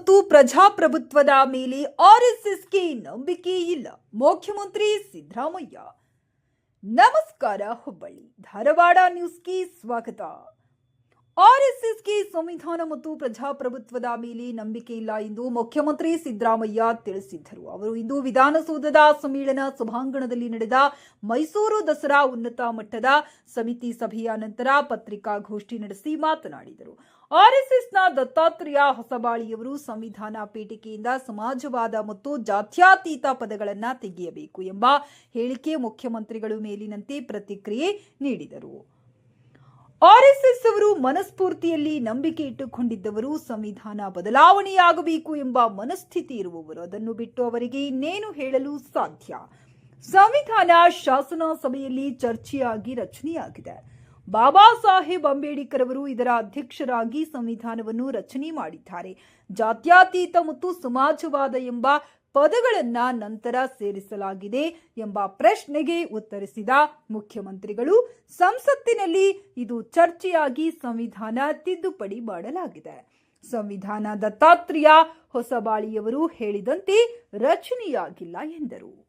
ಮತ್ತು ಪ್ರಜಾಪ್ರಭುತ್ವದ ಮೇಲೆ ಆರ್ಎಸ್ಎಸ್ಗೆ ನಂಬಿಕೆ ಇಲ್ಲ. ಮುಖ್ಯಮಂತ್ರಿ ಸಿದ್ದರಾಮಯ್ಯ. ನಮಸ್ಕಾರ. ಹುಬ್ಬಳ್ಳಿ ಧಾರವಾಡ ನ್ಯೂಸ್ಗೆ ಸ್ವಾಗತ. ಆರ್ಎಸ್ಎಸ್ಗೆ ಸಂವಿಧಾನ ಮತ್ತು ಪ್ರಜಾಪ್ರಭುತ್ವದ ಮೇಲೆ ನಂಬಿಕೆ ಇಲ್ಲ ಎಂದು ಮುಖ್ಯಮಂತ್ರಿ ಸಿದ್ದರಾಮಯ್ಯ ತಿಳಿಸಿದ್ದರು. ಅವರು ಇಂದು ವಿಧಾನಸೌಧದ ಸಮ್ಮೇಳನ ಸಭಾಂಗಣದಲ್ಲಿ ನಡೆದ ಮೈಸೂರು ದಸರಾ ಉನ್ನತ ಮಟ್ಟದ ಸಮಿತಿ ಸಭೆಯ ನಂತರ ಪತ್ರಿಕಾಗೋಷ್ಠಿ ನಡೆಸಿ ಮಾತನಾಡಿದರು. ಆರ್ಎಸ್ಎಸ್ನ ದತ್ತಾತ್ರೇಯ ಹೊಸಬಾಳಿಯವರು ಸಂವಿಧಾನ ಪೀಠಿಕೆಯಿಂದ ಸಮಾಜವಾದ ಮತ್ತು ಜಾತ್ಯತೀತ ಪದಗಳನ್ನು ತೆಗೆಯಬೇಕು ಎಂಬ ಹೇಳಿಕೆ ಮುಖ್ಯಮಂತ್ರಿಗಳು ಮೇಲಿನಂತೆ ಪ್ರತಿಕ್ರಿಯೆ ನೀಡಿದರು. ಆರ್ಎಸ್ಎಸ್ ಅವರು ಮನಸ್ಫೂರ್ತಿಯಲ್ಲಿ ನಂಬಿಕೆ ಇಟ್ಟುಕೊಂಡಿದ್ದವರು. ಸಂವಿಧಾನ ಬದಲಾವಣೆಯಾಗಬೇಕು ಎಂಬ ಮನಸ್ಥಿತಿ ಇರುವವರು. ಅದನ್ನು ಬಿಟ್ಟು ಅವರಿಗೆ ಇನ್ನೇನು ಹೇಳಲು ಸಾಧ್ಯ? ಸಂವಿಧಾನ ಶಾಸನ ಸಭೆಯಲ್ಲಿ ಚರ್ಚೆಯಾಗಿ ರಚನೆಯಾಗಿದೆ. ಬಾಬಾ ಸಾಹೇಬ್ ಅಂಬೇಡ್ಕರ್ ಅವರು ಇದರ ಅಧ್ಯಕ್ಷರಾಗಿ ಸಂವಿಧಾನವನ್ನು ರಚನೆ ಮಾಡಿದ್ದಾರೆ. ಜಾತ್ಯತೀತ ಮತ್ತು ಸಮಾಜವಾದ ಎಂಬ ಪದಗಳನ್ನ ನಂತರ ಸೇರಿಸಲಾಗಿದೆ ಎಂಬ ಪ್ರಶ್ನೆಗೆ ಉತ್ತರಿಸಿದ ಮುಖ್ಯಮಂತ್ರಿಗಳು, ಸಂಸತ್ತಿನಲ್ಲಿ ಇದು ಚರ್ಚೆಯಾಗಿ ಸಂವಿಧಾನ ತಿದ್ದುಪಡಿ ಮಾಡಲಾಗಿದೆ. ಸಂವಿಧಾನ ದತ್ತಾತ್ರೇಯ ಹೊಸಬಾಳಿಯವರು ಹೇಳಿದಂತೆ ರಚನೆಯಾಗಿಲ್ಲ ಎಂದರು.